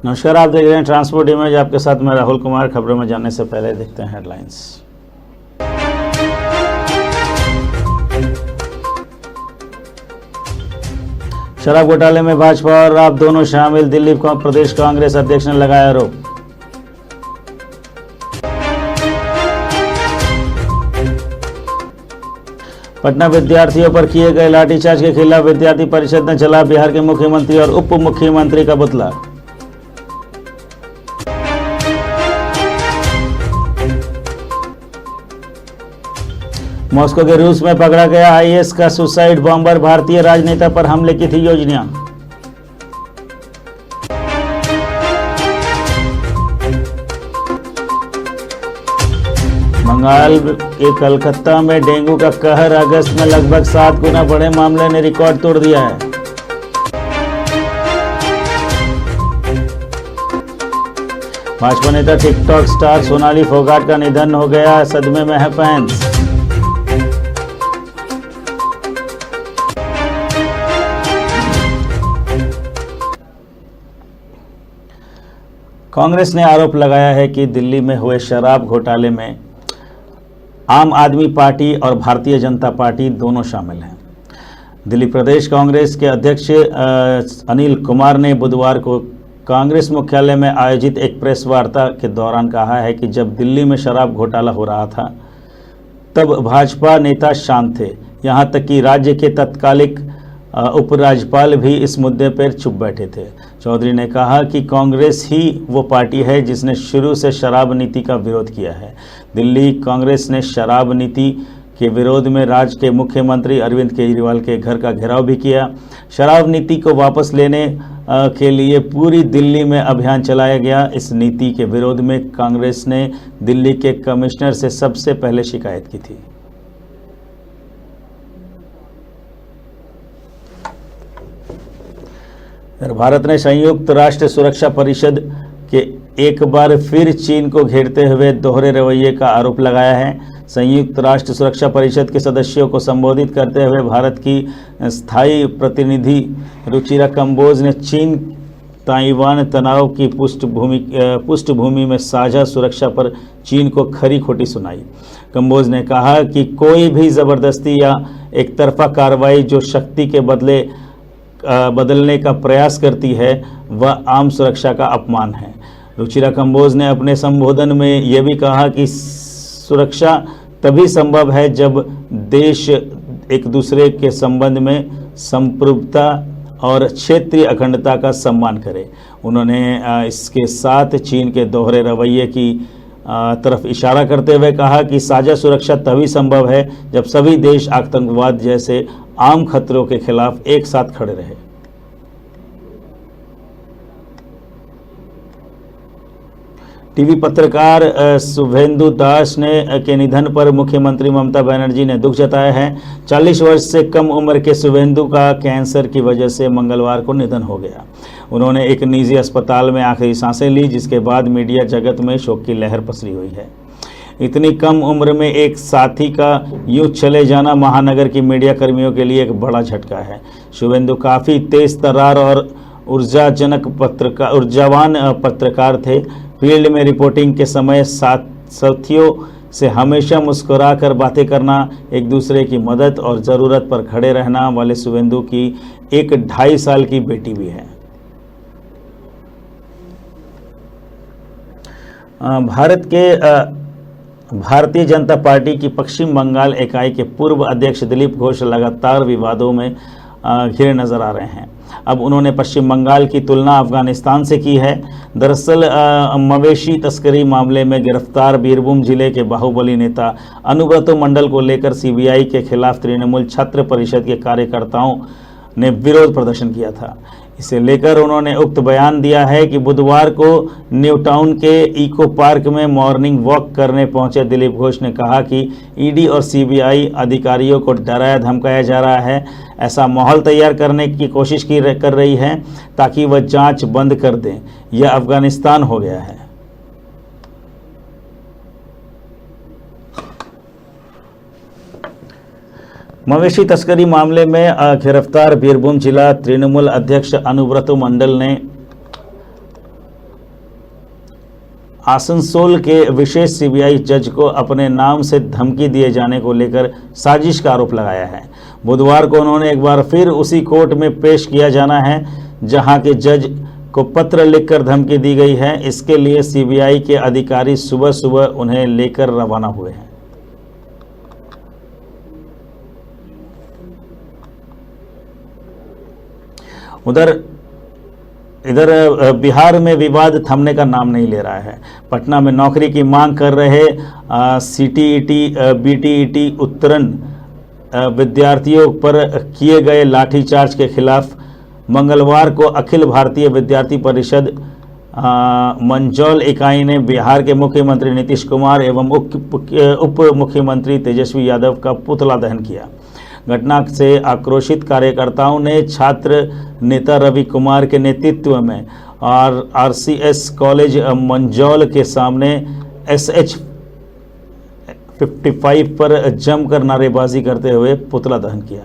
नमस्कार, आप देख रहे हैं ट्रांसपोर्ट इमेज। आपके साथ मैं राहुल कुमार। खबरों में जाने से पहले देखते हैं हेडलाइंस। शराब घोटाले में भाजपा और आप दोनों शामिल, दिल्ली प्रदेश कांग्रेस अध्यक्ष ने लगाया आरोप। पटना विद्यार्थियों पर किए गए लाठीचार्ज के खिलाफ विद्यार्थी परिषद ने जला बिहार के मुख्यमंत्री और उप मुख्यमंत्री का पुतला। मॉस्को के रूस में पकड़ा गया आईएस का सुसाइड बॉम्बर, भारतीय राजनेता पर हमले की थी योजना। बंगाल के कलकत्ता में डेंगू का कहर, अगस्त में लगभग 7 गुना बढ़े मामले ने रिकॉर्ड तोड़ दिया है। भाजपा नेता टिकटॉक स्टार सोनाली फोगाट का निधन हो गया, सदमे में है फैंस। कांग्रेस ने आरोप लगाया है कि दिल्ली में हुए शराब घोटाले में आम आदमी पार्टी और भारतीय जनता पार्टी दोनों शामिल हैं। दिल्ली प्रदेश कांग्रेस के अध्यक्ष अनिल कुमार ने बुधवार को कांग्रेस मुख्यालय में आयोजित एक प्रेस वार्ता के दौरान कहा है कि जब दिल्ली में शराब घोटाला हो रहा था तब भाजपा नेता शांत थे, यहां तक कि राज्य के तत्कालिक उपराज्यपाल भी इस मुद्दे पर चुप बैठे थे। चौधरी ने कहा कि कांग्रेस ही वो पार्टी है जिसने शुरू से शराब नीति का विरोध किया है। दिल्ली कांग्रेस ने शराब नीति के विरोध में राज्य के मुख्यमंत्री अरविंद केजरीवाल के घर का घेराव भी किया। शराब नीति को वापस लेने के लिए पूरी दिल्ली में अभियान चलाया गया। इस नीति के विरोध में कांग्रेस ने दिल्ली के कमिश्नर से सबसे पहले शिकायत की थी। भारत ने संयुक्त राष्ट्र सुरक्षा परिषद के एक बार फिर चीन को घेरते हुए दोहरे रवैये का आरोप लगाया है। संयुक्त राष्ट्र सुरक्षा परिषद के सदस्यों को संबोधित करते हुए भारत की स्थायी प्रतिनिधि रुचिरा कंबोज ने चीन ताइवान तनाव की पृष्ठभूमि में साझा सुरक्षा पर चीन को खरी खोटी सुनाई। कंबोज ने कहा कि कोई भी जबरदस्ती या एक तरफा कार्रवाई जो शक्ति के बदलने का प्रयास करती है वह आम सुरक्षा का अपमान है। रुचिरा कंबोज ने अपने संबोधन में यह भी कहा कि सुरक्षा तभी संभव है जब देश एक दूसरे के संबंध में संप्रभुता और क्षेत्रीय अखंडता का सम्मान करे। उन्होंने इसके साथ चीन के दोहरे रवैये की तरफ इशारा करते हुए कहा कि साझा सुरक्षा तभी संभव है जब सभी देश आतंकवाद जैसे आम खतरों के खिलाफ एक साथ खड़े रहे। टीवी पत्रकार शुभेंदु दास के निधन पर मुख्यमंत्री ममता बनर्जी ने दुख जताया है। 40 वर्ष से कम उम्र के शुभेंदु का कैंसर की वजह से मंगलवार को निधन हो गया। उन्होंने एक निजी अस्पताल में आखिरी सांसें ली, जिसके बाद मीडिया जगत में शोक की लहर पसरी हुई है। इतनी कम उम्र में एक साथी का यूं चले जाना महानगर की मीडिया कर्मियों के लिए एक बड़ा झटका है। शुभेंदु काफ़ी तेज तर्रार और ऊर्जावान पत्रकार थे। फील्ड में रिपोर्टिंग के समय साथियों से हमेशा मुस्कुरा कर बातें करना, एक दूसरे की मदद और ज़रूरत पर खड़े रहना वाले शुभेंदु की एक 2.5 साल की बेटी भी है। भारतीय जनता पार्टी की पश्चिम बंगाल इकाई के पूर्व अध्यक्ष दिलीप घोष लगातार विवादों में घिरे नजर आ रहे हैं। अब उन्होंने पश्चिम बंगाल की तुलना अफगानिस्तान से की है। दरअसल मवेशी तस्करी मामले में गिरफ्तार बीरभूम जिले के बाहुबली नेता अनुब्रतो मंडल को लेकर सीबीआई के खिलाफ तृणमूल छात्र परिषद के कार्यकर्ताओं ने विरोध प्रदर्शन किया था। इसे लेकर उन्होंने उक्त बयान दिया है कि बुधवार को न्यू टाउन के इको पार्क में मॉर्निंग वॉक करने पहुंचे दिलीप घोष ने कहा कि ईडी और सीबीआई अधिकारियों को डराया धमकाया जा रहा है। ऐसा माहौल तैयार करने की कोशिश कर रही है ताकि वह जांच बंद कर दें। यह अफगानिस्तान हो गया है। मवेशी तस्करी मामले में गिरफ्तार बीरभूम जिला तृणमूल अध्यक्ष अनुब्रतो मंडल ने आसनसोल के विशेष सीबीआई जज को अपने नाम से धमकी दिए जाने को लेकर साजिश का आरोप लगाया है। बुधवार को उन्होंने एक बार फिर उसी कोर्ट में पेश किया जाना है जहां के जज को पत्र लिखकर धमकी दी गई है। इसके लिए सीबीआई के अधिकारी सुबह सुबह उन्हें लेकर रवाना हुए हैं। इधर बिहार में विवाद थमने का नाम नहीं ले रहा है। पटना में नौकरी की मांग कर रहे सीटीईटी बीटीईटी उत्तरण विद्यार्थियों पर किए गए लाठीचार्ज के खिलाफ मंगलवार को अखिल भारतीय विद्यार्थी परिषद मंझौल इकाई ने बिहार के मुख्यमंत्री नीतीश कुमार एवं उप मुख्यमंत्री तेजस्वी यादव का पुतला दहन किया। घटना से आक्रोशित कार्यकर्ताओं ने छात्र नेता रवि कुमार के नेतृत्व में और आरसीएस कॉलेज मंझौल के सामने SH 55 पर जमकर नारेबाजी करते हुए पुतला दहन किया।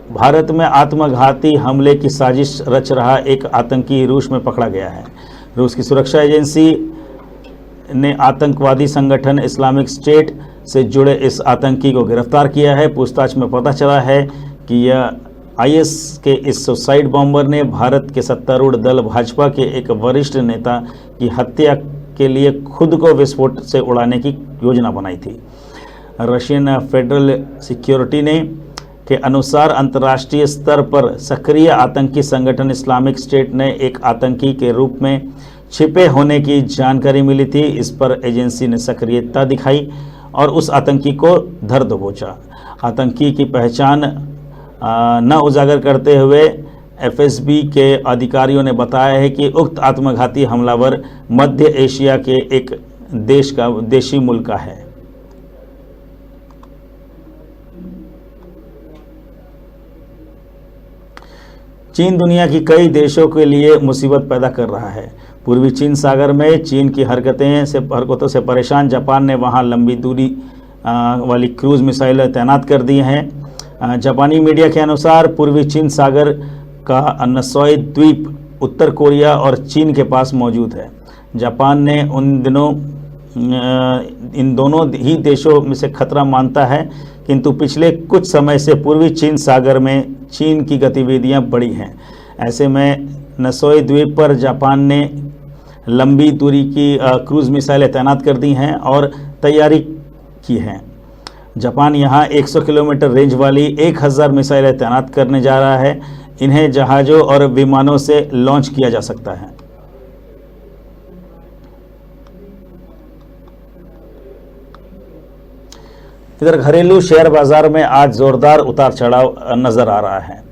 भारत में आत्मघाती हमले की साजिश रच रहा एक आतंकी रूस में पकड़ा गया है। रूस की सुरक्षा एजेंसी ने आतंकवादी संगठन इस्लामिक स्टेट से जुड़े इस आतंकी को गिरफ्तार किया है। पूछताछ में पता चला है कि यह IS के इस सुसाइड बॉम्बर ने भारत के सत्तारूढ़ दल भाजपा के एक वरिष्ठ नेता की हत्या के लिए खुद को विस्फोट से उड़ाने की योजना बनाई थी। रशियन फेडरल सिक्योरिटी ने के अनुसार अंतर्राष्ट्रीय स्तर पर सक्रिय आतंकी संगठन इस्लामिक स्टेट ने एक आतंकी के रूप में छिपे होने की जानकारी मिली थी। इस पर एजेंसी ने सक्रियता दिखाई और उस आतंकी को धर दबोचा। आतंकी की पहचान न उजागर करते हुए FSB के अधिकारियों ने बताया है कि उक्त आत्मघाती हमलावर मध्य एशिया के एक देशी मूल का है। चीन दुनिया की कई देशों के लिए मुसीबत पैदा कर रहा है। पूर्वी चीन सागर में चीन की हरकतों से परेशान जापान ने वहां लंबी दूरी वाली क्रूज मिसाइल तैनात कर दी हैं। जापानी मीडिया के अनुसार पूर्वी चीन सागर का नसोई द्वीप उत्तर कोरिया और चीन के पास मौजूद है। जापान ने इन दोनों ही देशों में से खतरा मानता है, किंतु पिछले कुछ समय से पूर्वी चीन सागर में चीन की गतिविधियां बढ़ी हैं। ऐसे में नसोई द्वीप पर जापान ने लंबी दूरी की क्रूज मिसाइलें तैनात कर दी हैं और तैयारी की है। जापान यहां 100 किलोमीटर रेंज वाली 1000 मिसाइलें तैनात करने जा रहा है। इन्हें जहाज़ों और विमानों से लॉन्च किया जा सकता है। इधर घरेलू शेयर बाजार में आज जोरदार उतार चढ़ाव नजर आ रहा है।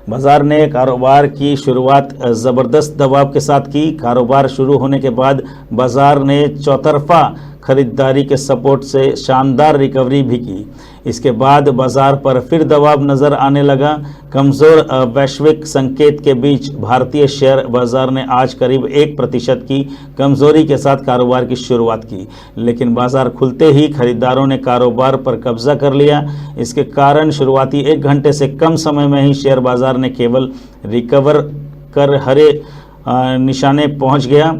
बाजार ने कारोबार की शुरुआत जबरदस्त दबाव के साथ की। कारोबार शुरू होने के बाद बाजार ने चौतरफा खरीदारी के सपोर्ट से शानदार रिकवरी भी की। इसके बाद बाजार पर फिर दबाव नजर आने लगा। कमजोर वैश्विक संकेत के बीच भारतीय शेयर बाजार ने आज करीब 1% की कमजोरी के साथ कारोबार की शुरुआत की, लेकिन बाजार खुलते ही खरीदारों ने कारोबार पर कब्जा कर लिया। इसके कारण शुरुआती 1 घंटे से कम समय में ही शेयर बाजार ने केवल रिकवर कर हरे निशाने पहुंच गया,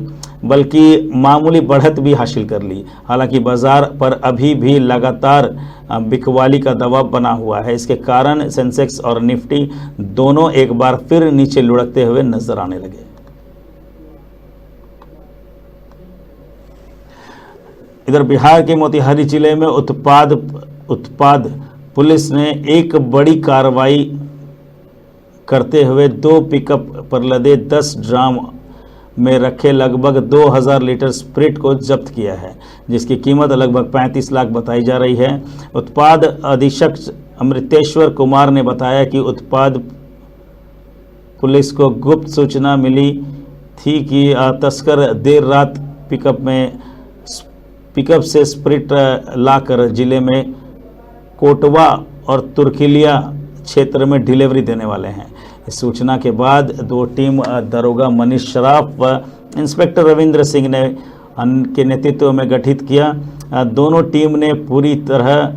बल्कि मामूली बढ़त भी हासिल कर ली। हालांकि बाजार पर अभी भी लगातार बिकवाली का दबाव बना हुआ है। इसके कारण सेंसेक्स और निफ्टी दोनों एक बार फिर नीचे लुढ़कते हुए नजर आने लगे। इधर बिहार के मोतिहारी जिले में उत्पाद पुलिस ने एक बड़ी कार्रवाई करते हुए 2 पिकअप पर लदे 10 ड्राम में रखे लगभग 2000 लीटर स्प्रिट को जब्त किया है, जिसकी कीमत लगभग 35 लाख बताई जा रही है। उत्पाद अधीक्षक अमृतेश्वर कुमार ने बताया कि उत्पाद पुलिस को गुप्त सूचना मिली थी कि तस्कर देर रात पिकअप से स्प्रिट लाकर जिले में कोटवा और तुर्किलिया क्षेत्र में डिलीवरी देने वाले हैं। इस सूचना के बाद 2 टीम दरोगा मनीष शराफ व इंस्पेक्टर रविंद्र सिंह ने के नेतृत्व में गठित किया। दोनों टीम ने पूरी तरह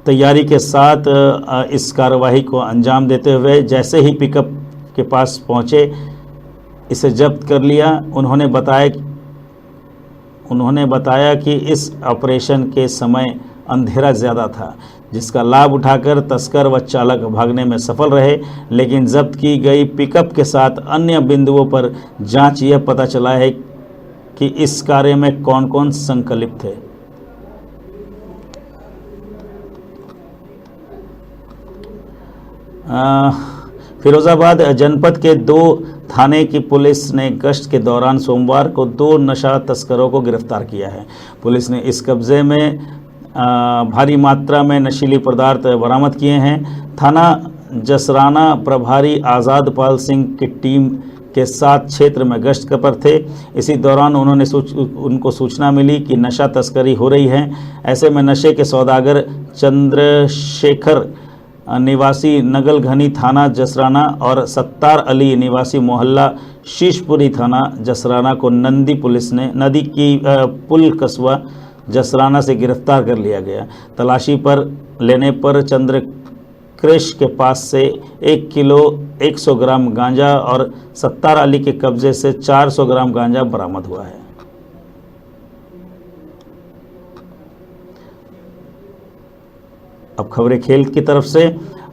तैयारी के साथ इस कार्रवाई को अंजाम देते हुए जैसे ही पिकअप के पास पहुंचे इसे जब्त कर लिया। उन्होंने बताया कि इस ऑपरेशन के समय अंधेरा ज़्यादा था, जिसका लाभ उठाकर तस्कर व चालक भागने में सफल रहे, लेकिन जब्त की गई पिकअप के साथ अन्य बिंदुओं पर जांच यह पता चला है कि इस कार्य में कौन कौन संकलित थे। फिरोजाबाद जनपद के 2 थाने की पुलिस ने गश्त के दौरान सोमवार को 2 नशा तस्करों को गिरफ्तार किया है। पुलिस ने इस कब्जे में भारी मात्रा में नशीली पदार्थ बरामद किए हैं। थाना जसराना प्रभारी आज़ाद पाल सिंह की टीम के साथ क्षेत्र में गश्त पर थे। इसी दौरान उनको सूचना मिली कि नशा तस्करी हो रही है। ऐसे में नशे के सौदागर चंद्रशेखर निवासी नगल घनी थाना जसराना और सत्तार अली निवासी मोहल्ला शीशपुरी थाना जसराना को नदी की पुल कस्बा जसराना से गिरफ्तार कर लिया गया। तलाशी पर लेने पर चंद्रकृष के पास से 1 किलो 100 ग्राम गांजा और सत्तार अली के कब्जे से 400 ग्राम गांजा बरामद हुआ है। अब खबरें खेल की तरफ से।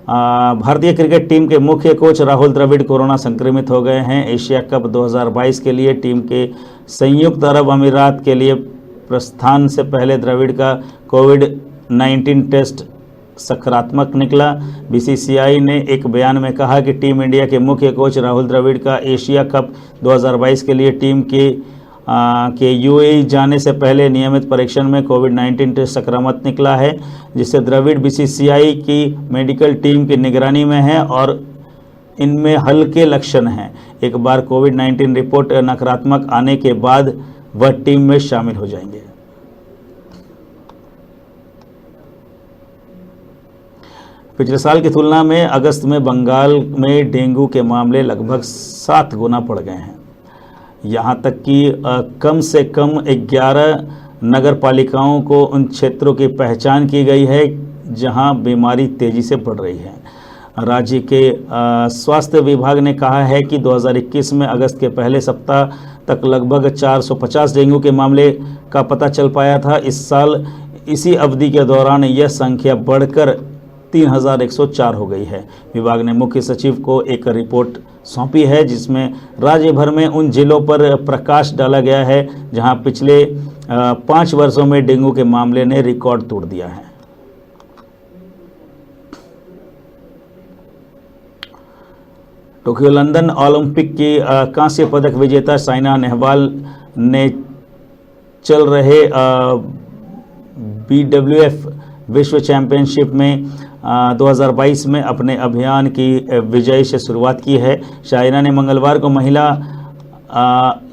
भारतीय क्रिकेट टीम के मुख्य कोच राहुल द्रविड़ कोरोना संक्रमित हो गए हैं। एशिया कप 2022 के लिए टीम के संयुक्त अरब अमीरात के लिए प्रस्थान से पहले द्रविड़ का कोविड-19 टेस्ट सकारात्मक निकला। बीसीसीआई ने एक बयान में कहा कि टीम इंडिया के मुख्य कोच राहुल द्रविड़ का एशिया कप 2022 के लिए टीम के यूएई जाने से पहले नियमित परीक्षण में कोविड-19 टेस्ट सकारात्मक निकला है, जिससे द्रविड़ बीसीसीआई की मेडिकल टीम की निगरानी में है और इनमें हल्के लक्षण हैं। एक बार कोविड-19 रिपोर्ट नकारात्मक आने के बाद वह टीम में शामिल हो जाएंगे। पिछले साल की तुलना में अगस्त में बंगाल में डेंगू के मामले लगभग 7 गुना बढ़ गए हैं। यहाँ तक कि कम से कम 11 नगर पालिकाओं को उन क्षेत्रों की पहचान की गई है जहाँ बीमारी तेजी से बढ़ रही है। राज्य के स्वास्थ्य विभाग ने कहा है कि 2021 में अगस्त के पहले सप्ताह तक लगभग 450 डेंगू के मामले का पता चल पाया था। इस साल इसी अवधि के दौरान यह संख्या बढ़कर 3104 हो गई है। विभाग ने मुख्य सचिव को एक रिपोर्ट सौंपी है, जिसमें राज्य भर में उन जिलों पर प्रकाश डाला गया है जहां पिछले 5 वर्षों में डेंगू के मामले ने रिकॉर्ड तोड़ दिया है। टोक्यो लंदन ओलंपिक की कांस्य पदक विजेता साइना नेहवाल ने चल रहे BWF विश्व चैंपियनशिप में 2022 में अपने अभियान की विजय से शुरुआत की है। साइना ने मंगलवार को महिला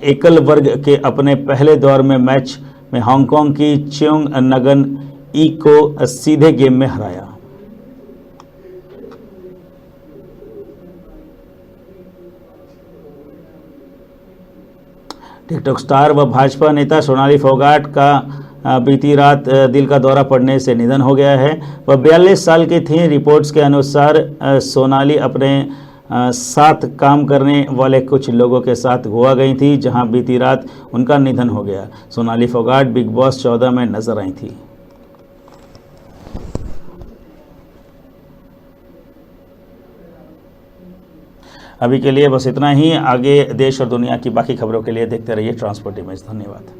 एकल वर्ग के अपने पहले दौर में मैच में हांगकांग की चियोंग नगन ई को सीधे गेम में हराया। टिकटॉक स्टार व भाजपा नेता सोनाली फोगाट का बीती रात दिल का दौरा पड़ने से निधन हो गया है। वह 42 साल की थी। रिपोर्ट्स के अनुसार सोनाली अपने साथ काम करने वाले कुछ लोगों के साथ गोवा गई थी, जहां बीती रात उनका निधन हो गया। सोनाली फोगाट बिग बॉस 14 में नजर आई थी। अभी के लिए बस इतना ही। आगे देश और दुनिया की बाकी खबरों के लिए देखते रहिए ट्रांसपोर्ट इमेज। धन्यवाद।